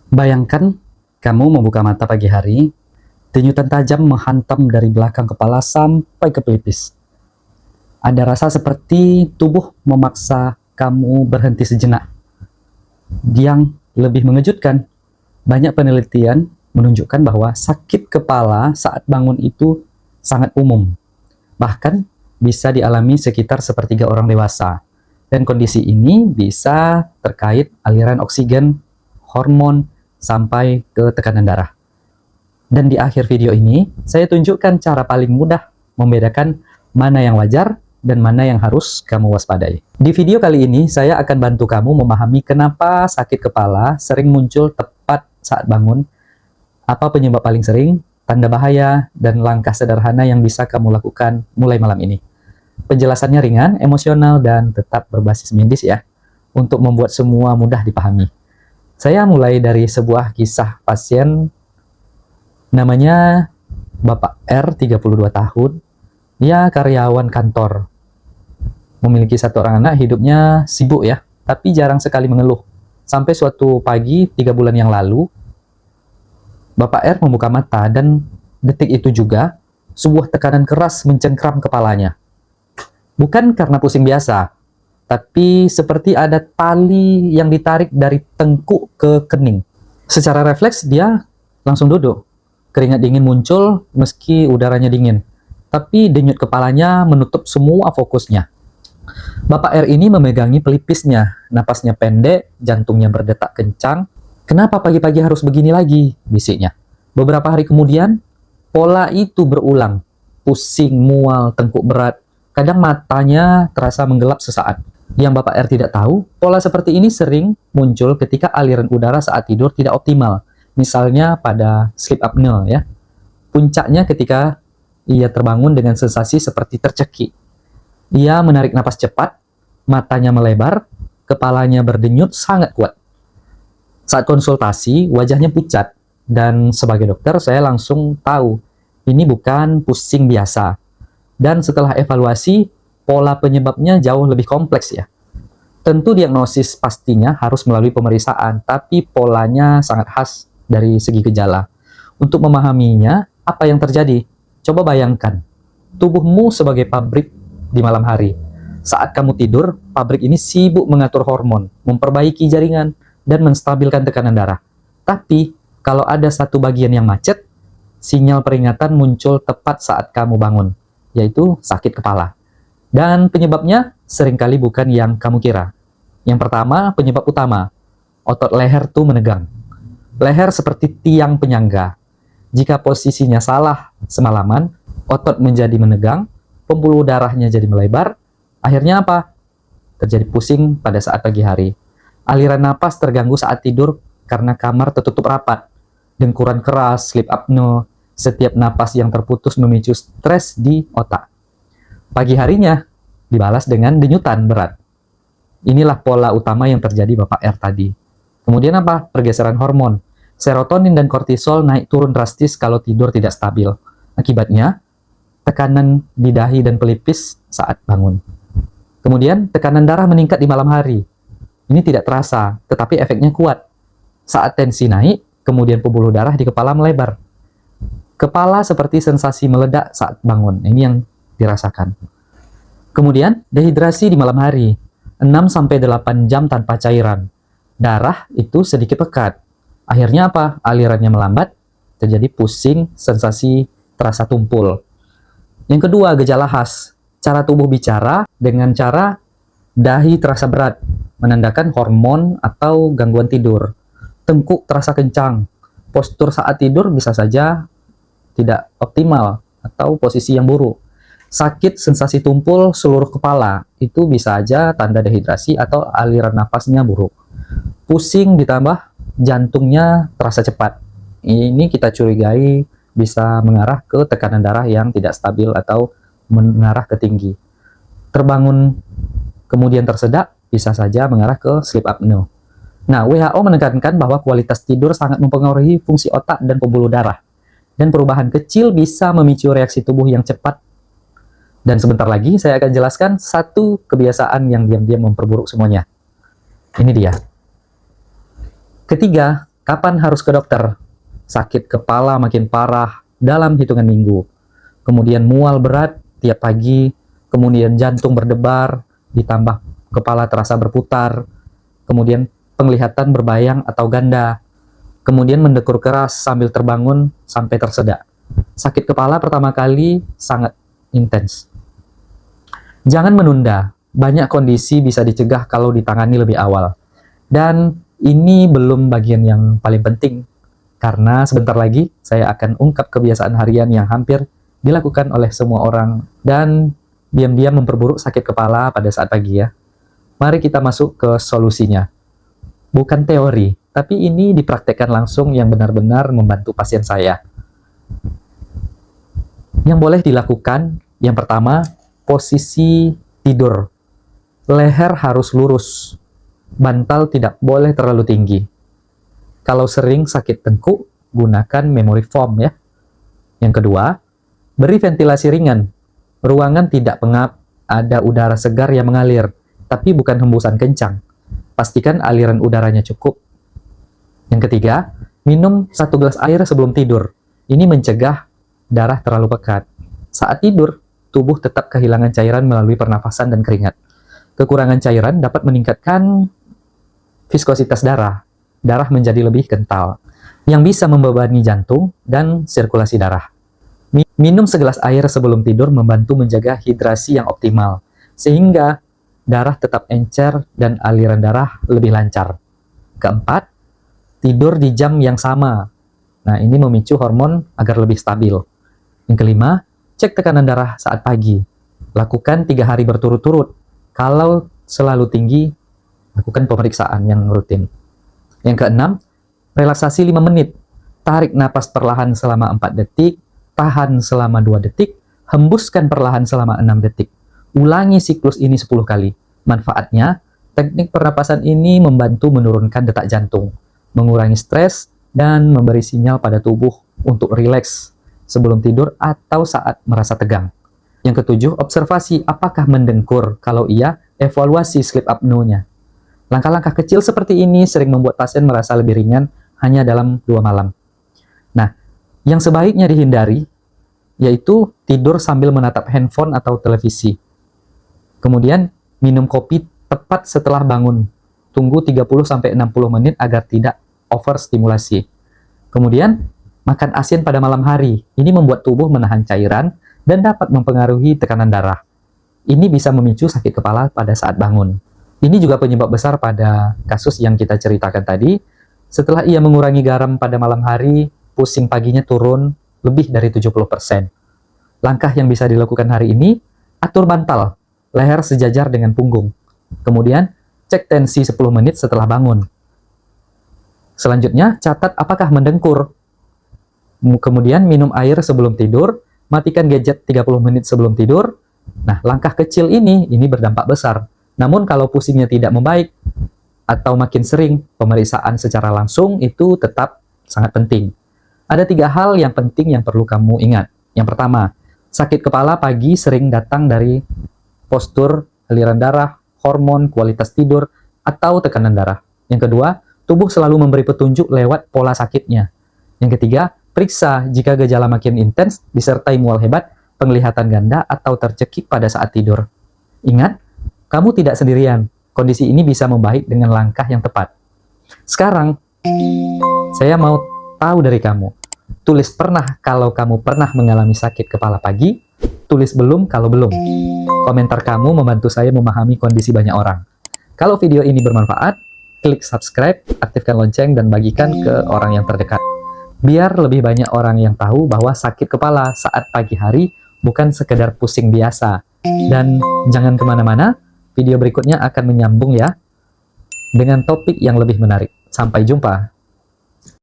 Bayangkan kamu membuka mata pagi hari, denyutan tajam menghantam dari belakang kepala sampai ke pelipis. Ada rasa seperti tubuh memaksa kamu berhenti sejenak. Yang lebih mengejutkan, banyak penelitian menunjukkan bahwa sakit kepala saat bangun itu sangat umum. Bahkan bisa dialami sekitar sepertiga orang dewasa. Dan kondisi ini bisa terkait aliran oksigen, hormon, sampai ke tekanan darah. Dan di akhir video ini, saya tunjukkan cara paling mudah membedakan mana yang wajar dan mana yang harus kamu waspadai. Di video kali ini, saya akan bantu kamu memahami kenapa sakit kepala sering muncul tepat saat bangun, apa penyebab paling sering, tanda bahaya, dan langkah sederhana yang bisa kamu lakukan mulai malam ini. Penjelasannya ringan, emosional, dan tetap berbasis medis ya, untuk membuat semua mudah dipahami. Saya mulai dari sebuah kisah pasien namanya Bapak R, 32 tahun. Dia karyawan kantor. Memiliki satu orang anak, hidupnya sibuk ya, tapi jarang sekali mengeluh. Sampai suatu pagi 3 bulan yang lalu, Bapak R membuka mata dan detik itu juga sebuah tekanan keras mencengkram kepalanya. Bukan karena pusing biasa, tapi seperti ada tali yang ditarik dari tengkuk ke kening. Secara refleks dia langsung duduk. Keringat dingin muncul meski udaranya dingin. Tapi denyut kepalanya menutup semua fokusnya. Bapak R ini memegangi pelipisnya, napasnya pendek, jantungnya berdetak kencang. Kenapa pagi-pagi harus begini lagi? Bisiknya. Beberapa hari kemudian, pola itu berulang. Pusing, mual, tengkuk berat. Kadang matanya terasa menggelap sesaat. Yang Bapak R tidak tahu, pola seperti ini sering muncul ketika aliran udara saat tidur tidak optimal. Misalnya pada sleep apnea ya. Puncaknya ketika ia terbangun dengan sensasi seperti tercekik. Ia menarik napas cepat, matanya melebar, kepalanya berdenyut sangat kuat. Saat konsultasi, wajahnya pucat, dan sebagai dokter saya langsung tahu ini bukan pusing biasa. Dan setelah evaluasi, pola penyebabnya jauh lebih kompleks ya. Tentu diagnosis pastinya harus melalui pemeriksaan, tapi polanya sangat khas dari segi gejala. Untuk memahaminya, apa yang terjadi? Coba bayangkan, tubuhmu sebagai pabrik di malam hari. Saat kamu tidur, pabrik ini sibuk mengatur hormon, memperbaiki jaringan, dan menstabilkan tekanan darah. Tapi, kalau ada satu bagian yang macet, sinyal peringatan muncul tepat saat kamu bangun, yaitu sakit kepala. Dan penyebabnya seringkali bukan yang kamu kira. Yang pertama, penyebab utama, otot leher tuh menegang. Leher seperti tiang penyangga. Jika posisinya salah semalaman, otot menjadi menegang, pembuluh darahnya jadi melebar, akhirnya apa? Terjadi pusing pada saat pagi hari. Aliran napas terganggu saat tidur karena kamar tertutup rapat. Dengkuran keras, sleep apnea, setiap napas yang terputus memicu stres di otak. Pagi harinya dibalas dengan denyutan berat. Inilah pola utama yang terjadi Bapak R tadi. Kemudian apa? Pergeseran hormon. Serotonin dan kortisol naik turun drastis kalau tidur tidak stabil. Akibatnya, tekanan di dahi dan pelipis saat bangun. Kemudian, tekanan darah meningkat di malam hari. Ini tidak terasa, tetapi efeknya kuat. Saat tensi naik, kemudian pembuluh darah di kepala melebar. Kepala seperti sensasi meledak saat bangun. Ini yang dirasakan. Kemudian, dehidrasi di malam hari. 6-8 jam tanpa cairan. Darah itu sedikit pekat. Akhirnya apa? Alirannya melambat, terjadi pusing, sensasi terasa tumpul. Yang kedua, gejala khas. Cara tubuh bicara dengan cara dahi terasa berat, menandakan hormon atau gangguan tidur. Tengkuk terasa kencang. Postur saat tidur bisa saja tidak optimal atau posisi yang buruk. Sakit sensasi tumpul seluruh kepala, itu bisa aja tanda dehidrasi atau aliran nafasnya buruk. Pusing ditambah jantungnya terasa cepat. Ini kita curigai bisa mengarah ke tekanan darah yang tidak stabil atau mengarah ke tinggi. Terbangun kemudian tersedak bisa saja mengarah ke sleep apnea. Nah, WHO menekankan bahwa kualitas tidur sangat mempengaruhi fungsi otak dan pembuluh darah. Dan perubahan kecil bisa memicu reaksi tubuh yang cepat. Dan sebentar lagi saya akan jelaskan satu kebiasaan yang diam-diam memperburuk semuanya. Ini dia. Ketiga, Kapan harus ke dokter? Sakit kepala makin parah dalam hitungan minggu. Kemudian mual berat tiap pagi, kemudian jantung berdebar, ditambah kepala terasa berputar, kemudian penglihatan berbayang atau ganda, kemudian mendekur keras sambil terbangun sampai tersedak. Sakit kepala pertama kali sangat intens. Jangan menunda, banyak kondisi bisa dicegah kalau ditangani lebih awal. Dan ini belum bagian yang paling penting, karena sebentar lagi saya akan ungkap kebiasaan harian yang hampir dilakukan oleh semua orang dan diam-diam memperburuk sakit kepala pada saat pagi ya. Mari kita masuk ke solusinya. Bukan teori, tapi ini dipraktekkan langsung yang benar-benar membantu pasien saya. Yang boleh dilakukan, yang pertama, posisi tidur. Leher harus lurus, bantal tidak boleh terlalu tinggi. Kalau sering sakit tengkuk, gunakan memory foam ya. Yang kedua, beri ventilasi ringan. Ruangan tidak pengap, ada udara segar yang mengalir, tapi bukan hembusan kencang. Pastikan aliran udaranya cukup. Yang ketiga, minum 1 gelas air sebelum tidur. Ini mencegah darah terlalu pekat. Saat tidur, tubuh tetap kehilangan cairan melalui pernafasan dan keringat. Kekurangan cairan dapat meningkatkan viskositas darah. Darah menjadi lebih kental, yang bisa membebani jantung dan sirkulasi darah. Minum segelas air sebelum tidur membantu menjaga hidrasi yang optimal, sehingga darah tetap encer dan aliran darah lebih lancar. Keempat, tidur di jam yang sama. Nah, ini memicu hormon agar lebih stabil. Yang kelima, cek tekanan darah saat pagi. Lakukan 3 hari berturut-turut. Kalau selalu tinggi, lakukan pemeriksaan yang rutin. Yang keenam, relaksasi 5 menit. Tarik napas perlahan selama 4 detik, tahan selama 2 detik, hembuskan perlahan selama 6 detik. Ulangi siklus ini 10 kali. Manfaatnya, teknik pernapasan ini membantu menurunkan detak jantung, mengurangi stres, dan memberi sinyal pada tubuh untuk rileks sebelum tidur atau saat merasa tegang. Yang ketujuh, observasi apakah mendengkur. Kalau iya, evaluasi sleep apnoe-nya. Langkah-langkah kecil seperti ini sering membuat pasien merasa lebih ringan hanya dalam 2 malam. Nah, yang sebaiknya dihindari yaitu tidur sambil menatap handphone atau televisi. Kemudian, minum kopi tepat setelah bangun. Tunggu 30-60 menit agar tidak overstimulasi. Kemudian, makan asin pada malam hari. Ini membuat tubuh menahan cairan dan dapat mempengaruhi tekanan darah. Ini bisa memicu sakit kepala pada saat bangun. Ini juga penyebab besar pada kasus yang kita ceritakan tadi. Setelah ia mengurangi garam pada malam hari, pusing paginya turun lebih dari 70%. Langkah yang bisa dilakukan hari ini, atur bantal, leher sejajar dengan punggung. Kemudian, cek tensi 10 menit setelah bangun. Selanjutnya, catat apakah mendengkur. Kemudian, minum air sebelum tidur, matikan gadget 30 menit sebelum tidur. Nah, langkah kecil ini berdampak besar. Namun kalau pusingnya tidak membaik atau makin sering, pemeriksaan secara langsung itu tetap sangat penting. Ada 3 hal yang penting yang perlu kamu ingat. Yang pertama, sakit kepala pagi sering datang dari postur, aliran darah, hormon, kualitas tidur, atau tekanan darah. Yang kedua, tubuh selalu memberi petunjuk lewat pola sakitnya. Yang ketiga, periksa jika gejala makin intens disertai mual hebat, penglihatan ganda, atau tercekik pada saat tidur. Ingat, kamu tidak sendirian. Kondisi ini bisa membaik dengan langkah yang tepat. Sekarang, saya mau tahu dari kamu. Tulis pernah kalau kamu pernah mengalami sakit kepala pagi. Tulis belum kalau belum. Komentar kamu membantu saya memahami kondisi banyak orang. Kalau video ini bermanfaat, klik subscribe, aktifkan lonceng, dan bagikan ke orang yang terdekat. Biar lebih banyak orang yang tahu bahwa sakit kepala saat pagi hari bukan sekedar pusing biasa. Dan jangan kemana-mana, video berikutnya akan menyambung ya, dengan topik yang lebih menarik. Sampai jumpa.